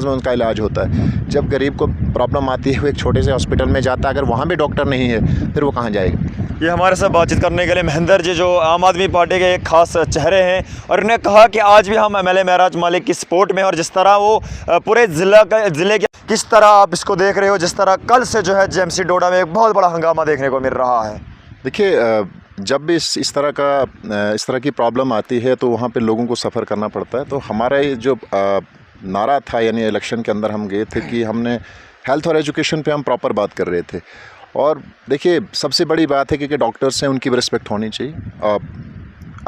में उनका इलाज होता है। जब गरीब को प्रॉब्लम आती है वो एक छोटे से हॉस्पिटल में जाता है, अगर वहाँ भी डॉक्टर नहीं है फिर वो कहाँ जाएगा। ये हमारे साथ बातचीत करने के लिए महेंद्र जी, जो आम आदमी पार्टी के एक खास चेहरे हैं, और उन्होंने कहा कि आज भी हम एमएलए महराज मलिक की सपोर्ट में, और जिस तरह वो पूरे ज़िले के किस तरह आप इसको देख रहे हो, जिस तरह कल से जो है जेएमसी डोडा में एक बहुत बड़ा हंगामा देखने को मिल रहा है। देखिए, जब भी इस तरह की प्रॉब्लम आती है तो वहाँ पे लोगों को सफ़र करना पड़ता है। तो हमारा ये जो नारा था, यानी इलेक्शन के अंदर हम गए थे कि हमने हेल्थ और एजुकेशन पे हम प्रॉपर बात कर रहे थे। और देखिए, सबसे बड़ी बात है कि डॉक्टर्स हैं उनकी भी रिस्पेक्ट होनी चाहिए।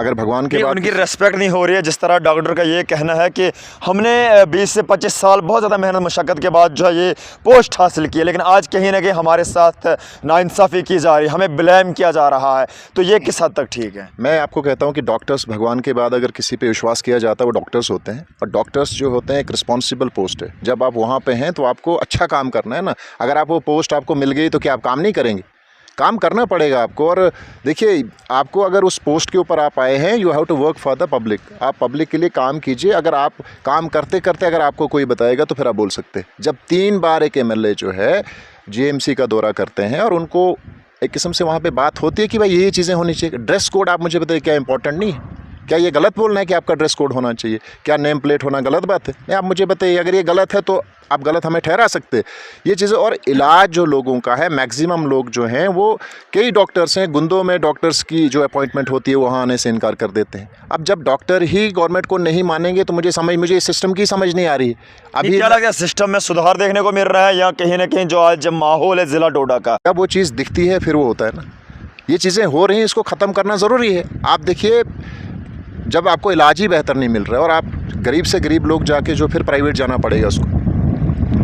अगर भगवान के बाद उनकी रेस्पेक्ट नहीं हो रही है, जिस तरह डॉक्टर का ये कहना है कि हमने 20 से 25 साल बहुत ज़्यादा मेहनत मशक्क़त के बाद जो है ये पोस्ट हासिल की है, लेकिन आज कहीं ना कहीं हमारे साथ नाइंसाफ़ी की जा रही है, हमें ब्लेम किया जा रहा है। तो ये किस हद तक ठीक है? मैं आपको कहता हूँ कि डॉक्टर्स, भगवान के बाद अगर किसी पे विश्वास किया जाता है वो डॉक्टर्स होते हैं। और डॉक्टर्स जो होते हैं एक रिस्पॉन्सिबल पोस्ट है। जब आप वहाँ पर हैं तो आपको अच्छा काम करना है ना। अगर आप वो पोस्ट आपको मिल गई तो क्या आप काम नहीं करेंगे? काम करना पड़ेगा आपको। और देखिए, आपको अगर उस पोस्ट के ऊपर आप आए हैं, you have to work for the public. आप पब्लिक के लिए काम कीजिए। अगर आप काम करते करते अगर आपको कोई बताएगा तो फिर आप बोल सकते हैं। जब 3 बार एक एमएलए जो है जेएमसी का दौरा करते हैं और उनको एक किस्म से वहाँ पे बात होती है कि भाई ये चीज़ें होनी चाहिए। ड्रेस कोड आप मुझे बताइए, क्या इंपॉर्टेंट नहीं है? क्या ये गलत बोलना है कि आपका ड्रेस कोड होना चाहिए? क्या नेम प्लेट होना गलत बात है? नहीं, आप मुझे बताइए, अगर ये गलत है तो आप गलत हमें ठहरा सकते हैं ये चीज़ें। और इलाज जो लोगों का है, मैक्सिमम लोग जो हैं वो, कई डॉक्टर्स हैं, गुंदों में डॉक्टर्स की जो अपॉइंटमेंट होती है वहाँ आने से इनकार कर देते हैं। अब जब डॉक्टर ही गवर्नमेंट को नहीं मानेंगे तो मुझे इस सिस्टम की समझ नहीं आ रही है। अभी क्या लगता है, सिस्टम में सुधार देखने को मिल रहा है, या कहीं ना कहीं जो आज जब माहौल है ज़िला डोडा का, जब वो चीज़ दिखती है फिर वो होता है ना। ये चीज़ें हो रही हैं, इसको ख़त्म करना ज़रूरी है। आप देखिए, जब आपको इलाज ही बेहतर नहीं मिल रहा है और आप गरीब से गरीब लोग जाके जो फिर प्राइवेट जाना पड़ेगा उसको,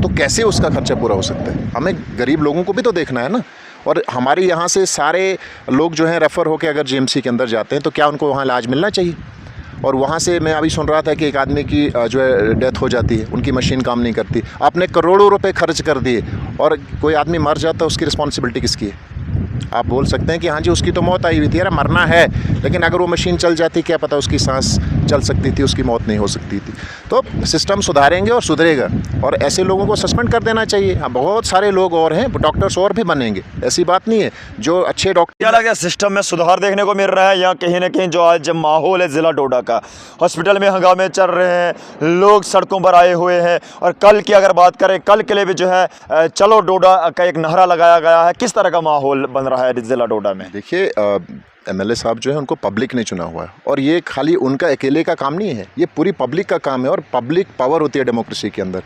तो कैसे उसका खर्चा पूरा हो सकता है? हमें गरीब लोगों को भी तो देखना है ना। और हमारे यहाँ से सारे लोग जो हैं रेफ़र होकर अगर जेएमसी के अंदर जाते हैं तो क्या उनको वहाँ इलाज मिलना चाहिए? और वहाँ से मैं अभी सुन रहा था कि एक आदमी की जो है डेथ हो जाती है, उनकी मशीन काम नहीं करती। आपने करोड़ों रुपए खर्च कर दिए और कोई आदमी मर जाता है, उसकी रिस्पॉन्सिबिलिटी किसकी है? आप बोल सकते हैं कि हाँ जी उसकी तो मौत आई हुई थी, यार मरना है, लेकिन अगर वो मशीन चल जाती क्या पता उसकी सांस चल सकती थी, उसकी मौत नहीं हो सकती थी। तो सिस्टम सुधारेंगे और सुधरेगा, और ऐसे लोगों को सस्पेंड कर देना चाहिए। हाँ, बहुत सारे लोग और हैं, डॉक्टर्स और भी बनेंगे, ऐसी बात नहीं है। जो अच्छे डॉक्टर, क्या लगा सिस्टम में सुधार देखने को मिल रहा है, या कहीं ना कहीं जो आज जब माहौल है ज़िला डोडा का, हॉस्पिटल में हंगामे चल रहे हैं, लोग सड़कों पर आए हुए हैं, और कल की अगर बात करें, कल के लिए भी जो है चलो डोडा का एक नारा लगाया गया है, किस तरह का माहौल बन रहा है ज़िला डोडा में? देखिए, एमएलए साहब जो है उनको पब्लिक ने चुना हुआ है, और ये खाली उनका अकेले का काम नहीं है, ये पूरी पब्लिक का काम है। और पब्लिक पावर होती है डेमोक्रेसी के अंदर।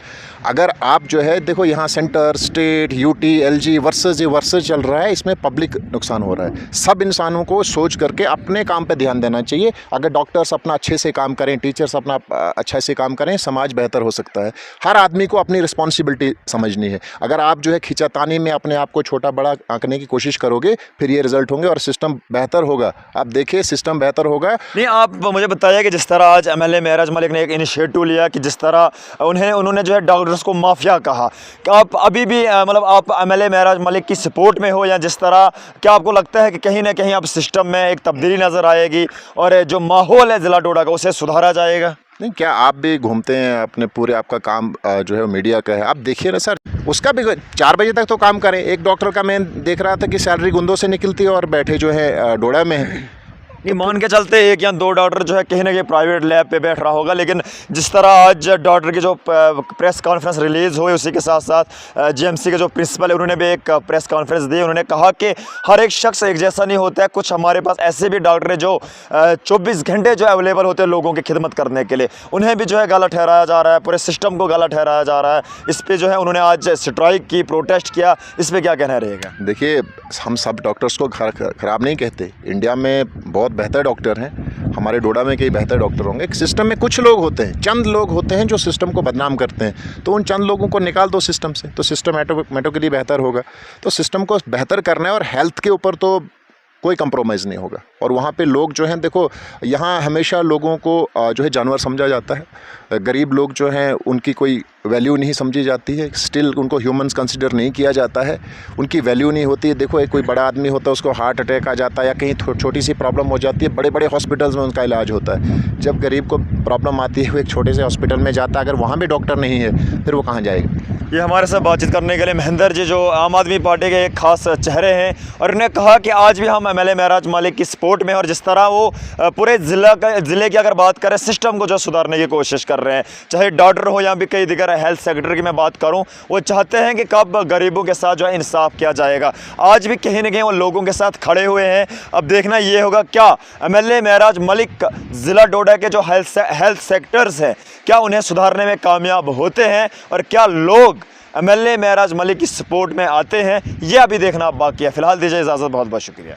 अगर आप जो है देखो, यहाँ centre, state, UT, LG versus चल रहा है, इसमें पब्लिक नुकसान हो रहा है। सब इंसानों को सोच करके अपने काम पे ध्यान देना चाहिए। अगर डॉक्टर्स अपना अच्छे से काम करें, टीचर्स अपना अच्छे से काम करें, समाज बेहतर हो सकता है। हर आदमी को अपनी रिस्पॉन्सिबिलिटी समझनी है। अगर आप जो है खिंचातानी में अपने आप को छोटा बड़ा आंकने की कोशिश करोगे, फिर ये रिजल्ट होंगे और सिस्टम बेहतर होगा। आप देखिए, सिस्टम बेहतर होगा। नहीं, आप मुझे बताइए कि जिस तरह आज एमएलए महराज मलिक ने एक इनिशिएटिव लिया कि जिस तरह उन्होंने जो है डॉक्टर्स को माफिया कहा, क्या आप अभी भी मतलब आप एमएलए महराज मलिक की सपोर्ट में हो, या जिस तरह क्या आपको लगता है कि कहीं ना कहीं अब सिस्टम में एक तब्दीली नज़र आएगी और जो माहौल है ज़िला डोडा का उसे सुधारा जाएगा? नहीं, क्या आप भी घूमते हैं अपने पूरे, आपका काम जो है मीडिया का है, आप देखिए ना सर, उसका भी 4 बजे तक तो काम करें। एक डॉक्टर का मैं देख रहा था कि सैलरी गुंदों से निकलती है और बैठे जो है डोडा में है। ये मान के चलते 1 या 2 डॉक्टर जो है कहीं ना कहीं प्राइवेट लैब पे बैठ रहा होगा, लेकिन जिस तरह आज डॉक्टर की जो प्रेस कॉन्फ्रेंस रिलीज़ हुई, उसी के साथ साथ जेएमसी के जो प्रिंसिपल है उन्होंने भी एक प्रेस कॉन्फ्रेंस दी। उन्होंने कहा कि हर एक शख्स एक जैसा नहीं होता है, कुछ हमारे पास ऐसे भी डॉक्टर हैं जो 24 घंटे जो अवेलेबल होते हैं लोगों की खिदमत करने के लिए, उन्हें भी जो है गलत ठहराया जा रहा है, पूरे सिस्टम को गलत ठहराया जा रहा है। इस पर जो है उन्होंने आज स्ट्राइक की, प्रोटेस्ट किया, इस पर क्या कहना रहेगा? देखिए, हम सब डॉक्टर्स को ख़राब नहीं कहते। इंडिया में बहुत बेहतर डॉक्टर हैं, हमारे डोडा में कई बेहतर डॉक्टर होंगे। सिस्टम में कुछ लोग होते हैं, चंद लोग होते हैं जो सिस्टम को बदनाम करते हैं, तो उन चंद लोगों को निकाल दो सिस्टम से, तो सिस्टम ऑटोमेटिकली बेहतर होगा। तो सिस्टम को बेहतर करना है, और हेल्थ के ऊपर तो कोई कंप्रोमाइज़ नहीं होगा। और वहाँ पे लोग जो हैं, देखो यहाँ हमेशा लोगों को जो है जानवर समझा जाता है। गरीब लोग जो हैं उनकी कोई वैल्यू नहीं समझी जाती है, स्टिल उनको ह्यूमंस कंसिडर नहीं किया जाता है, उनकी वैल्यू नहीं होती है। देखो एक कोई बड़ा आदमी होता है, उसको हार्ट अटैक आ जाता है या कहीं छोटी सी प्रॉब्लम हो जाती है, बड़े बड़े हॉस्पिटल्स में उनका इलाज होता है। जब गरीब को प्रॉब्लम आती है वो एक छोटे से हॉस्पिटल में जाता है, अगर वहाँ भी डॉक्टर नहीं है फिर वो कहाँ जाएगा। ये हमारे साथ बातचीत करने के लिए महेंद्र जी, जो आम आदमी पार्टी के एक खास चेहरे हैं, और उन्होंने कहा कि आज भी हम एमएलए महराज मलिक की सपोर्ट में, और जिस तरह वो पूरे ज़िले की अगर बात करें सिस्टम को जो सुधारने की कोशिश कर रहे हैं, चाहे डॉक्टर हो या भी कई दिगर हेल्थ सेक्टर की मैं बात करूं, वो चाहते हैं कि कब गरीबों के साथ जो है इंसाफ किया जाएगा। आज भी कहीं ना कहीं वो लोगों के साथ खड़े हुए हैं। अब देखना ये होगा क्या एमएलए महराज मलिक ज़िला डोडा के जो हेल्थ सेक्टर्स हैं क्या उन्हें सुधारने में कामयाब होते हैं, और क्या लोग एमएलए महराज मलिक की सपोर्ट में आते हैं, ये अभी देखना बाकी है। फिलहाल दीजिए इजाज़त, बहुत बहुत शुक्रिया।